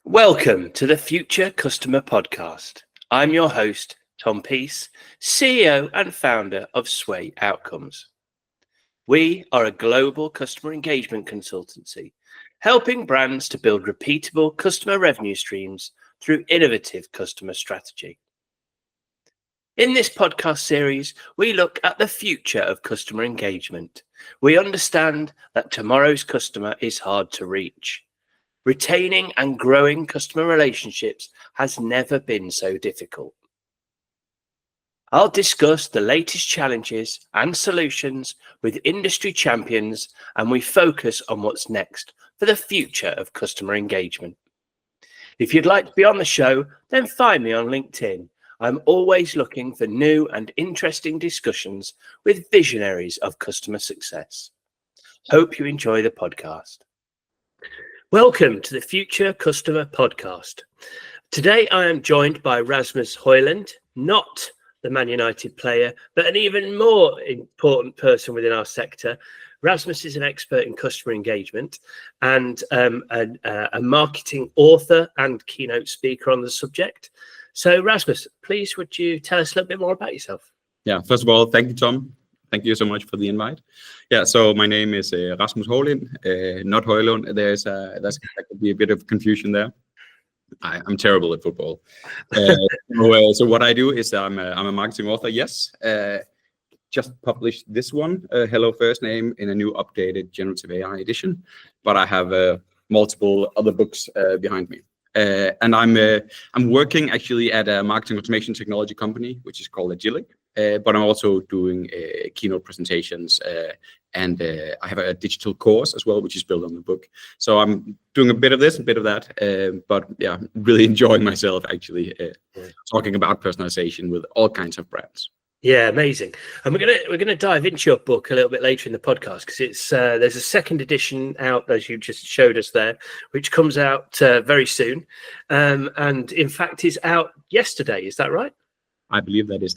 Welcome to the Future Customer Podcast. I'm your host, Tom Peace, CEO and founder of Sway Outcomes. We are a global customer engagement consultancy, helping brands to build repeatable customer revenue streams through innovative customer strategy. In this podcast series, we look at the future of customer engagement. We understand that tomorrow's customer is hard to reach. Retaining and growing customer relationships has never been so difficult. I'll discuss the latest challenges and solutions with industry champions, and we focus on what's next for the future of customer engagement. If you'd like to be on the show, then find me on LinkedIn. I'm always looking for new and interesting discussions with visionaries of customer success. Hope you enjoy the podcast. Welcome to the Future Customer Podcast. Today I am joined by Rasmus Houlind, not the Man United player, but an even more important person within our sector. Rasmus is an expert in customer engagement and a marketing author and keynote speaker on the subject. So Rasmus, please would you tell us a little bit more about yourself? Yeah, first of all, thank you, Tom. Thank you so much for the invite. Yeah, so my name is Rasmus Houlind, not Houlind. There's that could be a bit of confusion there. I'm terrible at football. So what I do is I'm a marketing author. Yes, just published this one, Hello Firstname, in a new updated generative AI edition. But I have multiple other books behind me. And I'm working actually at a marketing automation technology company, which is called Agillic. But I'm also doing keynote presentations, and I have a digital course as well, which is built on the book. So I'm doing a bit of this, a bit of that, but yeah, really enjoying myself actually talking about personalization with all kinds of brands. Yeah, amazing. And we're gonna dive into your book a little bit later in the podcast because it's there's a second edition out, as you just showed us there, which comes out very soon, and in fact is out yesterday. Is that right? I believe that is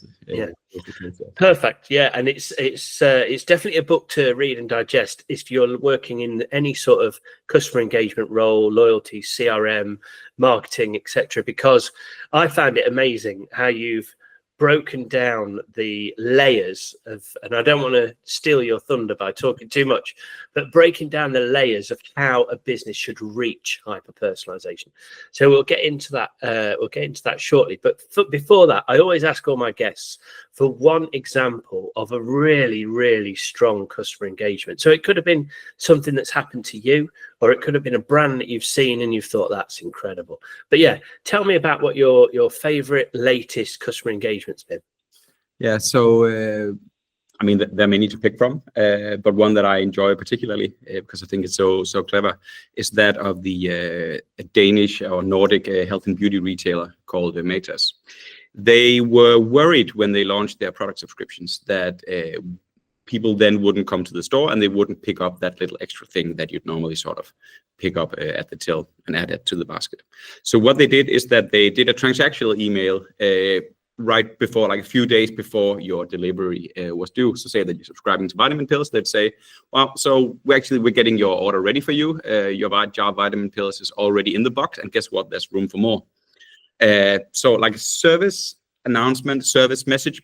perfect. Yeah, and it's definitely a book to read and digest if you're working in any sort of customer engagement role, loyalty, CRM, marketing, etc. Because I found it amazing how you've broken down the layers of, and I don't want to steal your thunder by talking too much, but breaking down the layers of how a business should reach hyper-personalisation. So we'll get into that. We'll get into that shortly. But before that, I always ask all my guests for one example of a really, really strong customer engagement. So it could have been something that's happened to you, or it could have been a brand that you've seen and you've thought that's incredible. But yeah, tell me about what your favorite latest customer engagement's been. Yeah, so I mean, there are many to pick from, but one that I enjoy particularly because I think it's so clever is that of the Danish or Nordic health and beauty retailer called Matas. They were worried when they launched their product subscriptions that people then wouldn't come to the store and they wouldn't pick up that little extra thing that you'd normally sort of pick up at the till and add it to the basket. So what they did is that they did a transactional email right before, like a few days before your delivery was due. So say that you're subscribing to vitamin pills, they'd say, well, so we're getting your order ready for you. Your jar of vitamin pills is already in the box, and guess what? There's room for more. So like a service announcement, service message,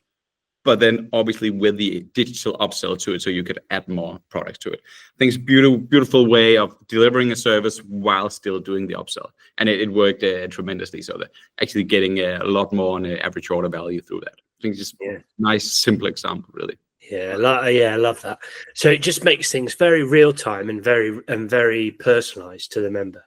but then obviously with the digital upsell to it, so you could add more products to it. I think it's a beautiful way of delivering a service while still doing the upsell. And it worked tremendously. So that actually getting a lot more on average order value through that. I think it's just a nice, simple example, really. Yeah, I love that. So it just makes things very real time and very personalized to the member.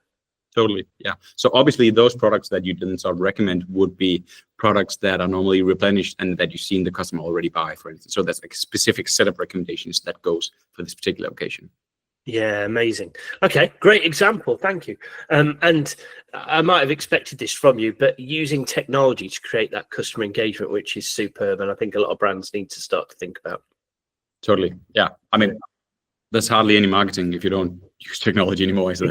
Totally, yeah. So obviously those products that you didn't sort of recommend would be products that are normally replenished and that you've seen the customer already buy, for instance. So that's like a specific set of recommendations that goes for this particular occasion. Yeah, amazing. Okay, great example. Thank you. And I might have expected this from you, but using technology to create that customer engagement, which is superb, and I think a lot of brands need to start to think about. Totally, yeah. I mean, there's hardly any marketing if you don't use technology anymore, is it?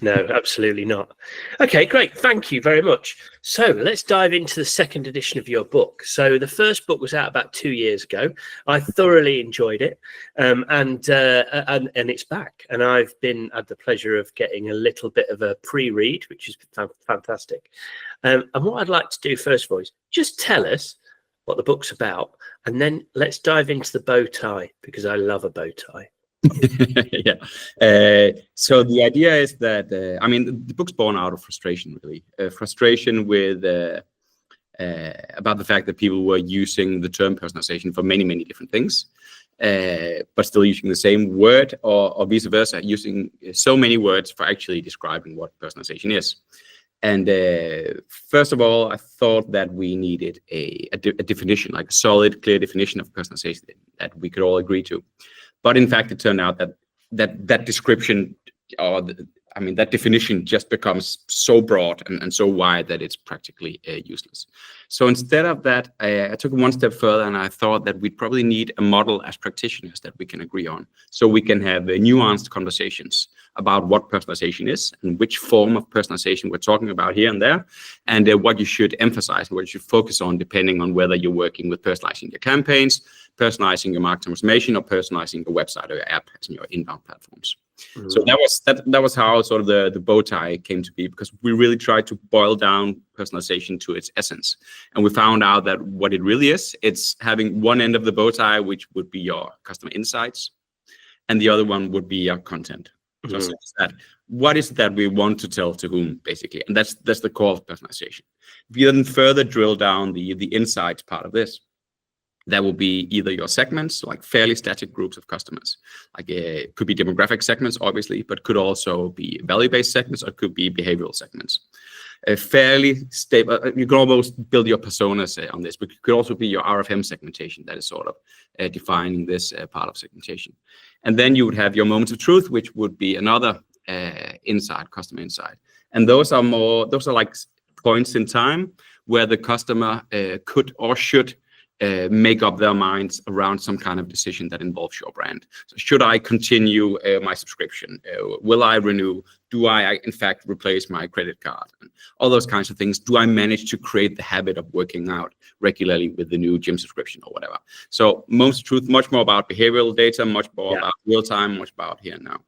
No, absolutely not. Okay, great. Thank you very much. So let's dive into the second edition of your book. So the first book was out about 2 years ago. I thoroughly enjoyed it, and it's back. And I've had the pleasure of getting a little bit of a pre-read, which is fantastic. And what I'd like to do first of all is just tell us what the book's about, and then let's dive into the bow tie, because I love a bow tie. Yeah. So the idea is that I mean, the book's born out of frustration, really. Frustration with about the fact that people were using the term personalization for many, many different things, but still using the same word, or vice versa, using so many words for actually describing what personalization is. And first of all, I thought that we needed a definition, like a solid, clear definition of personalization that we could all agree to. But in fact, it turned out that description, or that definition, just becomes so broad and so wide that it's practically useless. So instead of that, I took it one step further, and I thought that we'd probably need a model as practitioners that we can agree on, so we can have nuanced conversations about what personalization is and which form of personalization we're talking about here and there, and what you should emphasize and what you should focus on, depending on whether you're working with personalizing your campaigns, personalizing your marketing automation, or personalizing your website or your app as in your inbound platforms. Mm-hmm. So that was how sort of the bow tie came to be, because we really tried to boil down personalization to its essence. And we found out that what it really is, it's having one end of the bow tie, which would be your customer insights, and the other one would be your content. Mm-hmm. So that, what is that we want to tell to whom, basically? And that's the core of personalization. If you then further drill down the insights part of this, that will be either your segments, like fairly static groups of customers. Like it could be demographic segments, obviously, but could also be value-based segments, or it could be behavioral segments. Fairly stable, you can almost build your personas on this, but it could also be your RFM segmentation that is sort of defining this part of segmentation. And then you would have your moments of truth, which would be another insight, customer insight. And those are like points in time where the customer could or should make up their minds around some kind of decision that involves your brand. So should I continue my subscription? Will I renew? Do I in fact replace my credit card? And all those kinds of things. Do I manage to create the habit of working out regularly with the new gym subscription or whatever? So most truth, much more about behavioral data, much more about real time, much about here and now.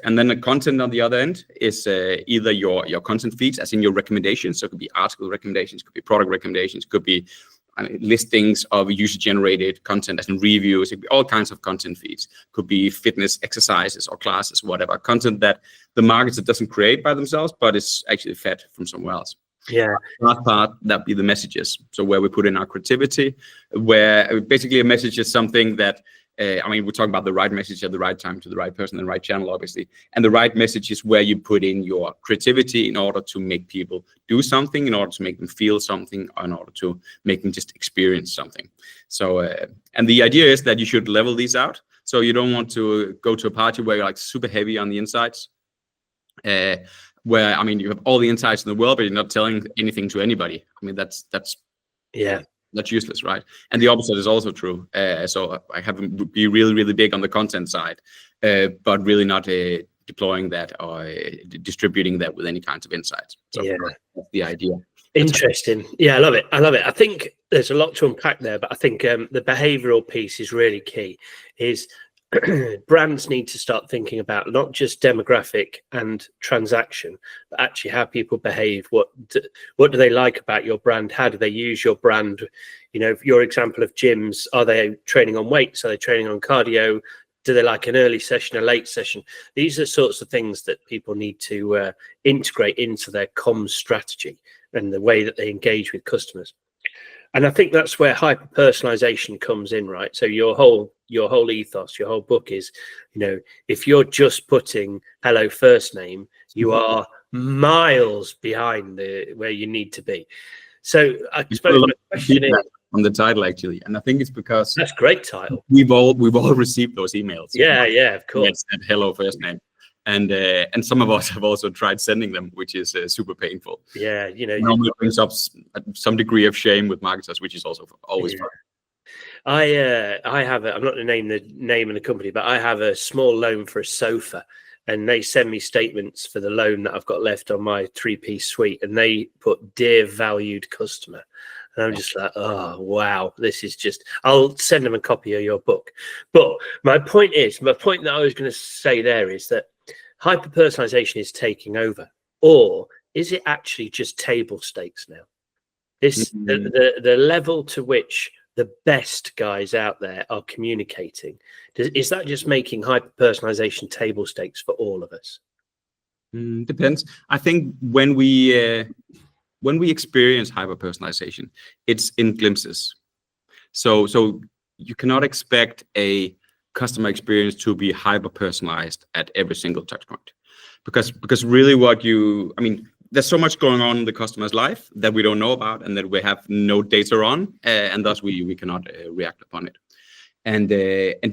And then the content on the other end is either your content feeds, as in your recommendations. So it could be article recommendations, could be product recommendations, could be listings of user-generated content, as in reviews, it could be all kinds of content feeds. Could be fitness exercises or classes, whatever. Content that the marketer doesn't create by themselves, but is actually fed from somewhere else. Yeah. That part, that'd be the messages. So where we put in our creativity, where basically a message is something that, we're talking about the right message at the right time to the right person, and the right channel, obviously. And the right message is where you put in your creativity in order to make people do something, in order to make them feel something, or in order to make them just experience something. So, and the idea is that you should level these out. So you don't want to go to a party where you're like super heavy on the insights, where, you have all the insights in the world, but you're not telling anything to anybody. That's useless, right? And the opposite is also true. So I have to be really, really big on the content side, but really not deploying that or distributing that with any kinds of insights. So that's the idea. Interesting. Yeah, I love it. I think there's a lot to unpack there, but I think the behavioral piece is really key. Is brands need to start thinking about not just demographic and transaction, but actually how people behave. What do they like about your brand? How do they use your brand? Your example of gyms, are they training on weights? Are they training on cardio? Do they like an early session, a late session? These are sorts of things that people need to integrate into their comms strategy and the way that they engage with customers. And I think that's where hyper-personalisation comes in, right? So your whole ethos, your whole book is, if you're just putting hello first name, you are miles behind where you need to be. So I suppose my question is on the title, actually, and I think it's because that's a great title. We've all received those emails. Yeah, of course. Said hello first name. And some of us have also tried sending them, which is super painful. Yeah, normally brings up some degree of shame with marketers, which is also always fun. I have I'm not going to name the name of the company, but I have a small loan for a sofa, and they send me statements for the loan that I've got left on my 3-piece suite, and they put "Dear valued customer." And I'm just like, oh, wow, this is just, I'll send them a copy of your book. But my point that I was going to say there is that hyper-personalisation is taking over, or is it actually just table stakes now? The level to which the best guys out there are communicating, is that just making hyper-personalisation table stakes for all of us? Depends. I think when we experience hyper-personalization, it's in glimpses. So you cannot expect a customer experience to be hyper-personalized at every single touch point, because really there's so much going on in the customer's life that we don't know about and that we have no data on, and thus we cannot react upon it. And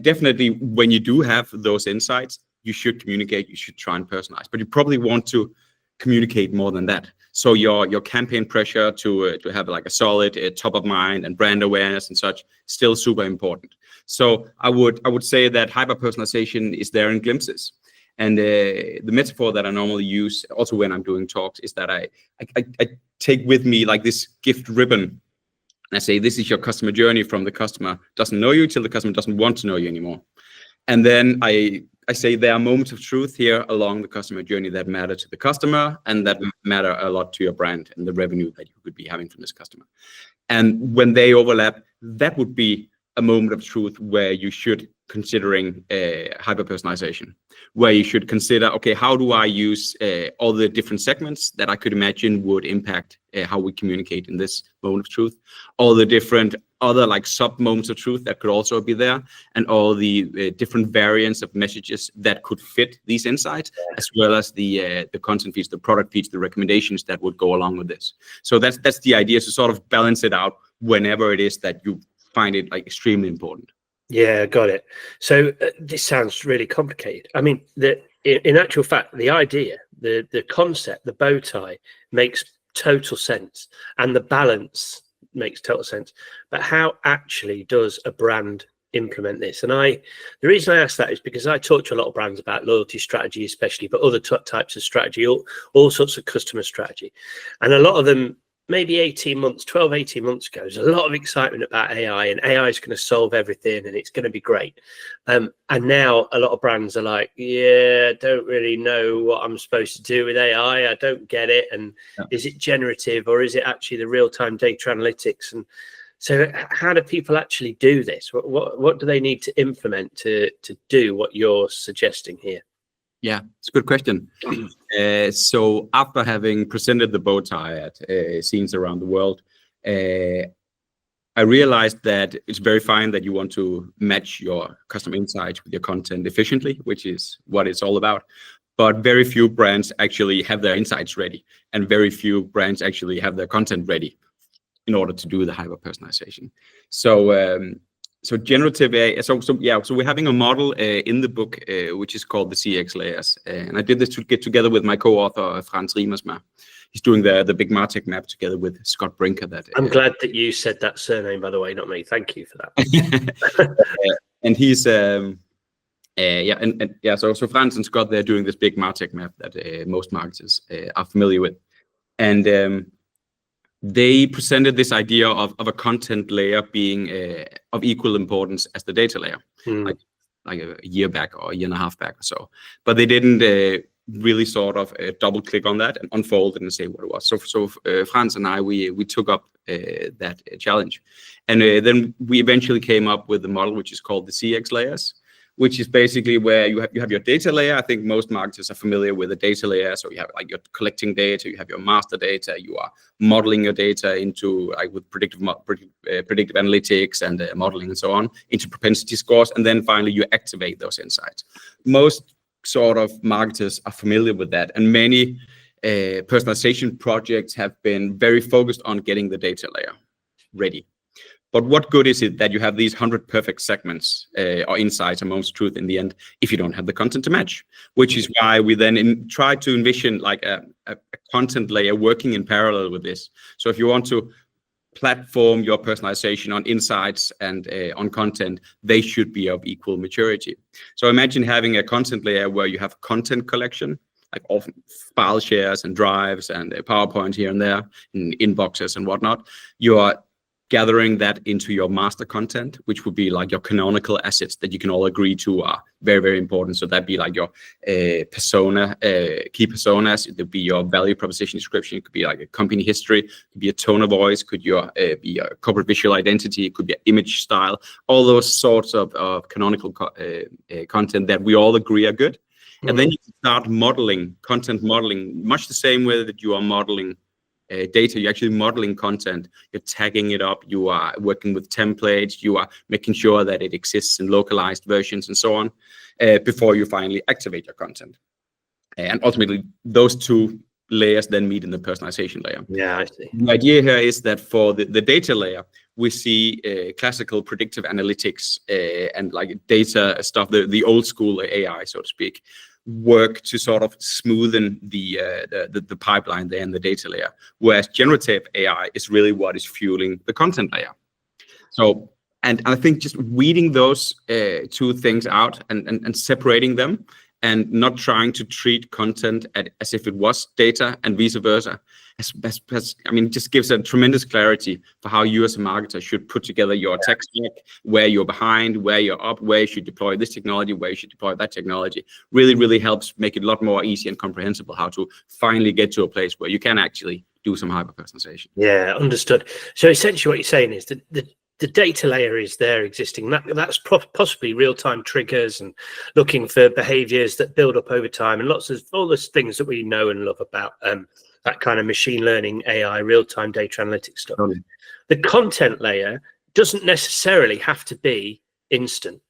definitely when you do have those insights, you should communicate, you should try and personalize, but you probably want to communicate more than that. So your campaign pressure to have like a solid top of mind and brand awareness and such, still super important. So I would say that hyper-personalization is there in glimpses. And the metaphor that I normally use also when I'm doing talks is that I take with me like this gift ribbon, and I say, this is your customer journey from the customer doesn't know you till the customer doesn't want to know you anymore. And then I say there are moments of truth here along the customer journey that matter to the customer and that matter a lot to your brand and the revenue that you could be having from this customer. And when they overlap, that would be a moment of truth where you should considering hyper-personalization, where you should consider, okay, how do I use all the different segments that I could imagine would impact how we communicate in this moment of truth, all the different other like sub moments of truth that could also be there, and all the different variants of messages that could fit these insights, as well as the content feeds, the product feeds, the recommendations that would go along with this. So that's the idea, to sort of balance it out whenever it is that you find it like extremely important. Yeah, got it. So this sounds really complicated. I mean, in actual fact, the idea, the concept, the bow tie makes total sense, and the balance makes total sense. But how actually does a brand implement this? And the reason I ask that is because I talk to a lot of brands about loyalty strategy, especially, but other types of strategy, all sorts of customer strategy. And a lot of them, maybe 18 months ago, there's a lot of excitement about AI, and AI is going to solve everything and it's going to be great. And now a lot of brands are like, yeah, I don't really know what I'm supposed to do with AI. I don't get it. And is it generative, or is it actually the real-time data analytics? And so how do people actually do this? What do they need to implement to do what you're suggesting here? Yeah, it's a good question. So after having presented the bow tie at scenes around the world, I realized that it's very fine that you want to match your customer insights with your content efficiently, which is what it's all about. But very few brands actually have their insights ready, and very few brands actually have their content ready in order to do the hyper-personalization. So generative AI, so we're having a model in the book which is called the CX layers, and I did this to get together with my co-author Frans Riemersma. He's doing the big MarTech map together with Scott Brinker. I'm glad that you said that surname, by the way, not me. Thank you for that. And he's so Frans and Scott, they're doing this big MarTech map that most marketers are familiar with, and they presented this idea of a content layer being of equal importance as the data layer, like a year back or a year and a half back or so. But they didn't really sort of double click on that and unfold it and say what it was. So Frans and I, we took up that challenge, and then we eventually came up with the model which is called the CX layers, which is basically where you have your data layer. I think most marketers are familiar with the data layer. So you have like you're collecting data, you have your master data, you are modeling your data into like with predictive analytics and modeling and so on into propensity scores, and then finally you activate those insights. Most sort of marketers are familiar with that, and many personalization projects have been very focused on getting the data layer ready. But what good is it that you have these 100 perfect segments or insights and moments of truth in the end if you don't have the content to match? Which is why we then try to envision like a content layer working in parallel with this. So if you want to platform, your personalization on insights and on content, they should be of equal maturity. So imagine having a content layer where you have content collection, like often file shares and drives and PowerPoint here and there, and inboxes and whatnot. You are gathering that into your master content, which would be like your canonical assets that you can all agree to are very, very important. So that'd be like your persona, key personas. It would be your value proposition description. It could be like a company history. It could be a tone of voice. Could be a corporate visual identity. It could be an image style. All those sorts of canonical content that we all agree are good. Mm-hmm. And then you can start modeling, content modeling, much the same way that you are modeling data. You're actually modeling content, you're tagging it up, you are working with templates, you are making sure that it exists in localized versions and so on, before you finally activate your content. And ultimately, those two layers then meet in the personalization layer. Yeah, I see. The idea here is that for the data layer, we see classical predictive analytics and like data stuff, the old school AI, so to speak, work to sort of smoothen the pipeline there in the data layer, whereas generative AI is really what is fueling the content layer. So, and I think just weeding those two things out and separating them, and not trying to treat content as if it was data and vice versa, I mean, just gives a tremendous clarity for how you as a marketer should put together your tech stack, where you're behind, where you're up, where you should deploy this technology, where you should deploy that technology. Really, really helps make it a lot more easy and comprehensible how to finally get to a place where you can actually do some hyper-personalization. Yeah, understood. So essentially what you're saying is that the data layer is there existing. That's possibly real-time triggers and looking for behaviors that build up over time, and lots of all those things that we know and love about that kind of machine learning, AI, real-time data analytics stuff. The content layer doesn't necessarily have to be instant.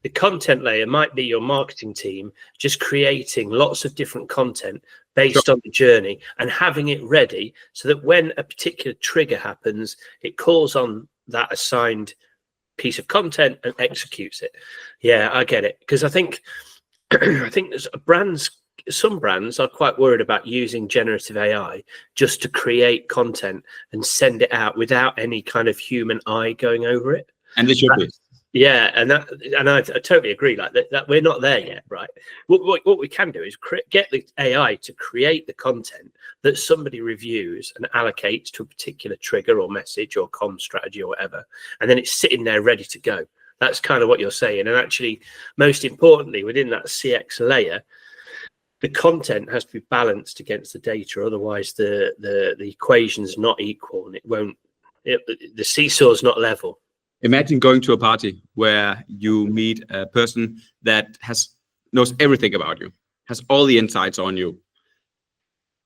The content layer might be your marketing team just creating lots of different content based on the journey and having it ready so that when a particular trigger happens, it calls on that assigned piece of content and executes it. Yeah, I get it. Because I think there's some brands are quite worried about using generative AI just to create content and send it out without any kind of human eye going over it. And it should be. Yeah, and I totally agree. Like that we're not there yet, right? What we can do is get the AI to create the content that somebody reviews and allocates to a particular trigger or message or comm strategy or whatever, and then it's sitting there ready to go. That's kind of what you're saying. And actually, most importantly, within that CX layer, the content has to be balanced against the data. Otherwise, the equation's not equal, and the seesaw's not level. Imagine going to a party where you meet a person that knows everything about you, has all the insights on you,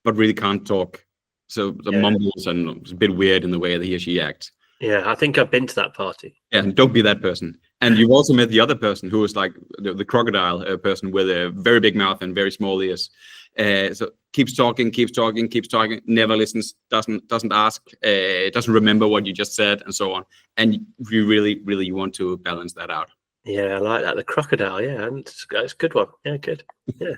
but really can't talk. So the mumbles and it's a bit weird in the way that he or she acts. Yeah, I think I've been to that party. Yeah, and don't be that person. And you've also met the other person who is like the crocodile person with a very big mouth and very small ears. So keeps talking, never listens, doesn't ask, doesn't remember what you just said, and so on. And you really want to balance that out. Yeah, I like that. The crocodile, yeah, and it's a good one. Yeah, good. Yeah.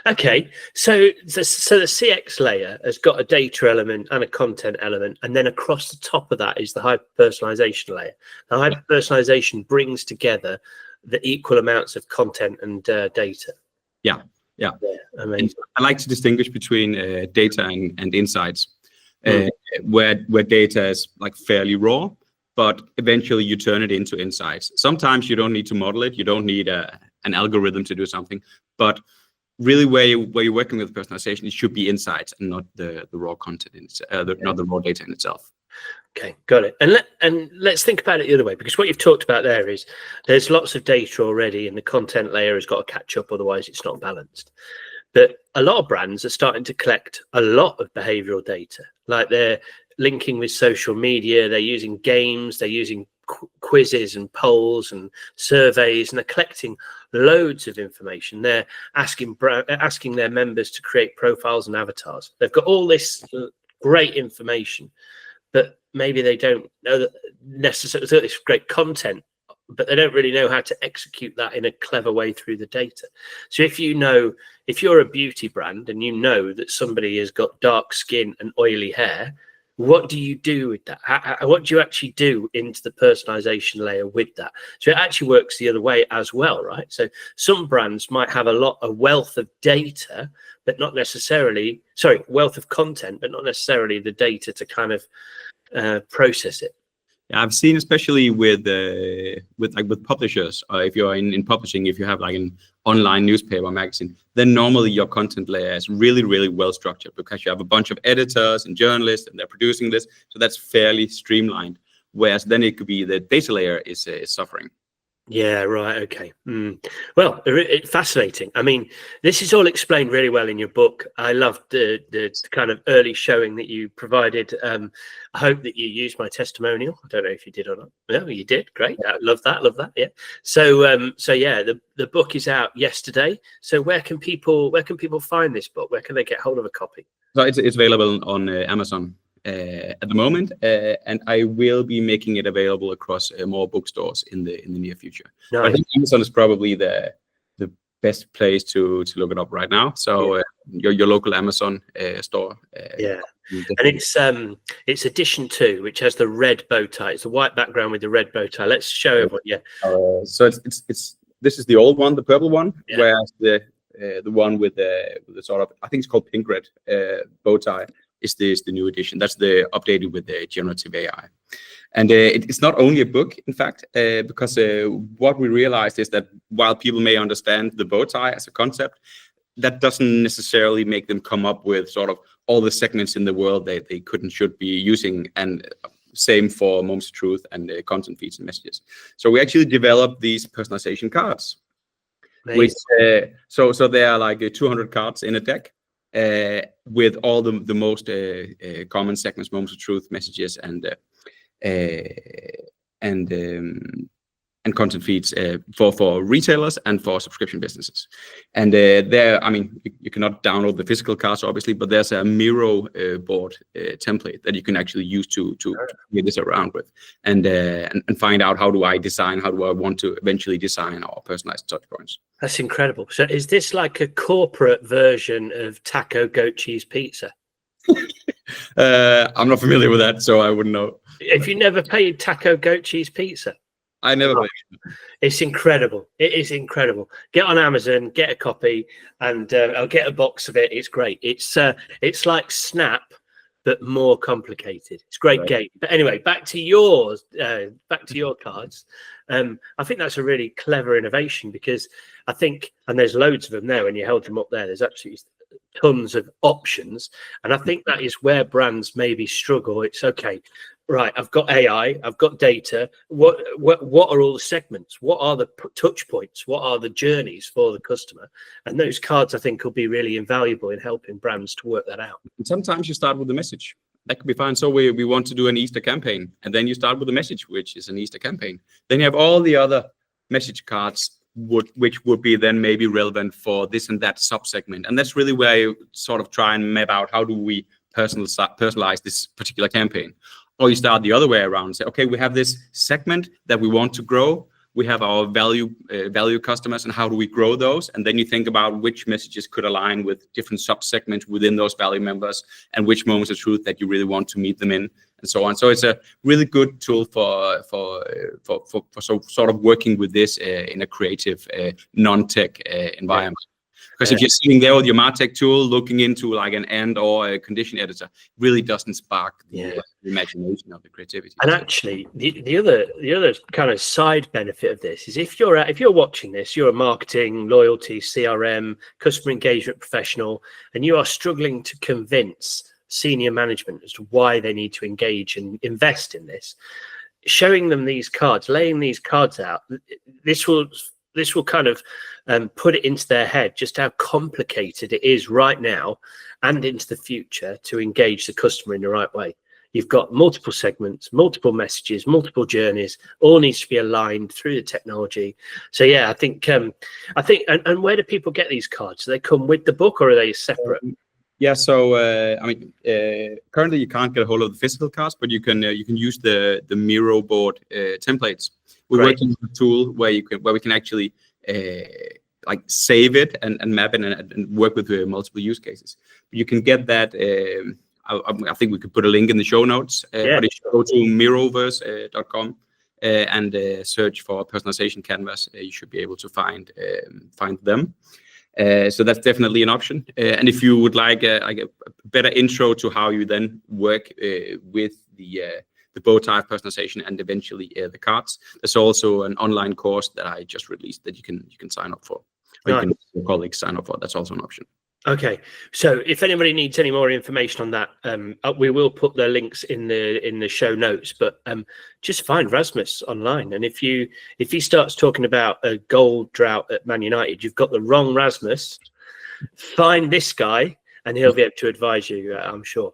Okay, so the CX layer has got a data element and a content element, and then across the top of that is the hyper-personalization layer. The hyper-personalization brings together the equal amounts of content and data. Yeah. Amazing. I like to distinguish between data and insights, where data is like fairly raw, but eventually you turn it into insights. Sometimes you don't need to model it. You don't need an algorithm to do something, but really where you're working with personalization, it should be insights and not the raw content, not the raw data in itself. Okay, got it. And let's think about it the other way, because what you've talked about there is there's lots of data already, and the content layer has got to catch up, otherwise it's not balanced. But a lot of brands are starting to collect a lot of behavioral data, like they're linking with social media, they're using games, they're using quizzes and polls and surveys, and they're collecting loads of information. They're asking their members to create profiles and avatars. They've got all this great information, but maybe they don't know that necessarily this great content, but they don't really know how to execute that in a clever way through the data. So if you're a beauty brand and you know that somebody has got dark skin and oily hair, what do you do with that? What do you actually do into the personalization layer with that? So it actually works the other way as well, right? So some brands might have a wealth of data, but not necessarily, wealth of content, but not necessarily the data to kind of process it. Yeah, I've seen, especially with publishers, if you're in publishing, if you have like an online newspaper or magazine, then normally your content layer is really, really well structured, because you have a bunch of editors and journalists and they're producing this, so that's fairly streamlined. Whereas then it could be the data layer is suffering. Yeah, right. Okay. Well, fascinating. I mean, this is all explained really well in your book. I loved the kind of early showing that you provided. I hope that you used my testimonial. I don't know if you did or not. No, you did. Great. I love that. Love that. Yeah. So yeah, the book is out yesterday. So where can people find this book? Where can they get hold of a copy? So it's available on Amazon at the moment, and I will be making it available across more bookstores in the near future. Nice. I think Amazon is probably the best place to look it up right now. So your local Amazon store. Yeah, and it's edition 2, which has the red bow tie. It's a white background with the red bow tie. Let's show everyone. Yeah. So it's this is the old one, the purple one, whereas the one with the sort of, I think it's called pink red bow tie, is the new edition. That's the updated with the generative AI. And it's not only a book, in fact, because what we realized is that while people may understand the bow tie as a concept, that doesn't necessarily make them come up with sort of all the segments in the world that they could and should be using. And same for moments of truth and content feeds and messages. So we actually developed these personalization cards, which so there are like 200 cards in a deck, with all the most common segments, moments of truth, messages, and content feeds for retailers and for subscription businesses. And there, I mean, you cannot download the physical cards, obviously, but there's a Miro board template that you can actually use to get this around with, and find out how do I want to eventually design our personalized touch points. That's incredible. So is this like a corporate version of taco goat cheese pizza? I'm not familiar with that, so I wouldn't know. If you never paid taco goat cheese pizza, I never paid. It's incredible. It is incredible. Get on Amazon, get a copy, and I'll get a box of it. It's great. It's like Snap, but more complicated. It's a great game. But anyway, back to your cards. I think that's a really clever innovation, because I think, and there's loads of them there when you held them up there, there's absolutely tons of options. And I think that is where brands maybe struggle. It's okay, right, I've got AI, I've got data. What are all the segments? What are the touch points? What are the journeys for the customer? And those cards, I think, will be really invaluable in helping brands to work that out. And sometimes you start with the message. That could be fine. So we want to do an Easter campaign, and then you start with the message, which is an Easter campaign. Then you have all the other message cards, which would be then maybe relevant for this and that subsegment. And that's really where you sort of try and map out, how do we personalize this particular campaign? Or you start the other way around and say, okay, we have this segment that we want to grow. We have our value customers, and how do we grow those? And then you think about which messages could align with different subsegments within those value members, and which moments of truth that you really want to meet them in, and so on. So it's a really good tool for sort of working with this in a creative, non-tech environment. Because if you're sitting there with your MarTech tool looking into like an and or a condition editor, it really doesn't spark the imagination of the creativity. And actually, the other kind of side benefit of this is if you're watching this, you're a marketing, loyalty, CRM, customer engagement professional, and you are struggling to convince senior management as to why they need to engage and invest in this, showing them these cards, laying these cards out, this will kind of put it into their head just how complicated it is right now and into the future to engage the customer in the right way. You've got multiple segments, multiple messages, multiple journeys, all needs to be aligned through the technology. So yeah, I think, and where do people get these cards? Do they come with the book, or are they separate? Yeah, so I mean, currently you can't get a hold of the physical cards, but you can use the Miro board templates. We're working with a tool where we can actually like save it and map it and work with multiple use cases. You can get that. I think we could put a link in the show notes. But if you go to miroverse.com and search for personalization canvas, you should be able to find them. So that's definitely an option. And if you would like a better intro to how you then work with the bow tie personalization and eventually the cards, there's also an online course that I just released that you can sign up for, or you can your colleagues sign up for. That's also an option. Okay, so if anybody needs any more information on that, we will put the links in the show notes. But just find Rasmus online, and if he starts talking about a goal drought at Man United, you've got the wrong Rasmus. Find this guy, and he'll be able to advise you. I'm sure.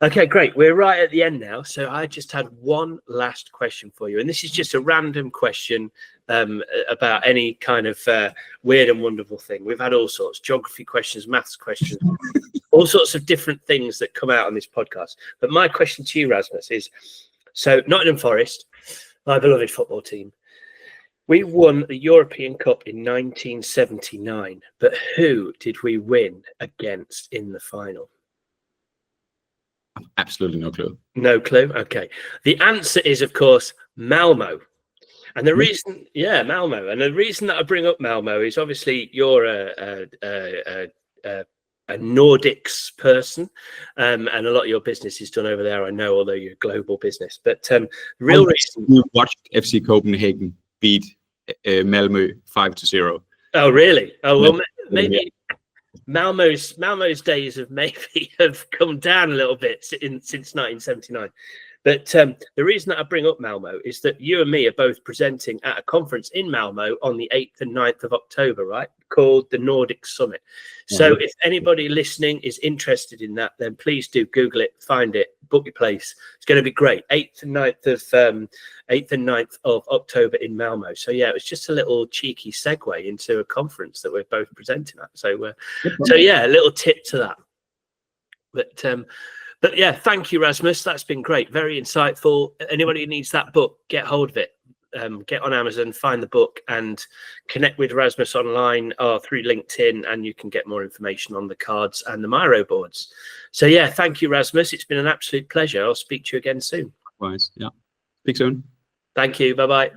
Okay, great. We're right at the end now, so I just had one last question for you, and this is just a random question about any kind of weird and wonderful thing. We've had all sorts, geography questions, maths questions, all sorts of different things that come out on this podcast. But my question to you, Rasmus, is, so Nottingham Forest, my beloved football team, we won the European Cup in 1979, but who did we win against in the final? Absolutely no clue. No clue? Okay. The answer is, of course, Malmo. And the reason, Malmo. And the reason that I bring up Malmo is obviously you're a Nordics person, and a lot of your business is done over there, I know, although you're a global business. But real reason... You watched FC Copenhagen beat Malmo 5-0. Oh, really? Oh, well, maybe... Malmo's days have come down a little bit since 1979. But the reason that I bring up Malmo is that you and me are both presenting at a conference in Malmo on the 8th and 9th of October, right? Called the Nordic Summit. So if anybody listening is interested in that, then please do Google it, find it, book your place. It's going to be great. 8th and 9th of October in Malmo. So yeah, it was just a little cheeky segue into a conference that we're both presenting at. So yeah, a little tip to that. But yeah, thank you, Rasmus. That's been great. Very insightful. Anybody who needs that book, get hold of it. Get on Amazon, find the book, and connect with Rasmus online or through LinkedIn, and you can get more information on the cards and the Miro boards. So yeah, thank you, Rasmus. It's been an absolute pleasure. I'll speak to you again soon. Likewise. Yeah. Speak soon. Thank you. Bye-bye.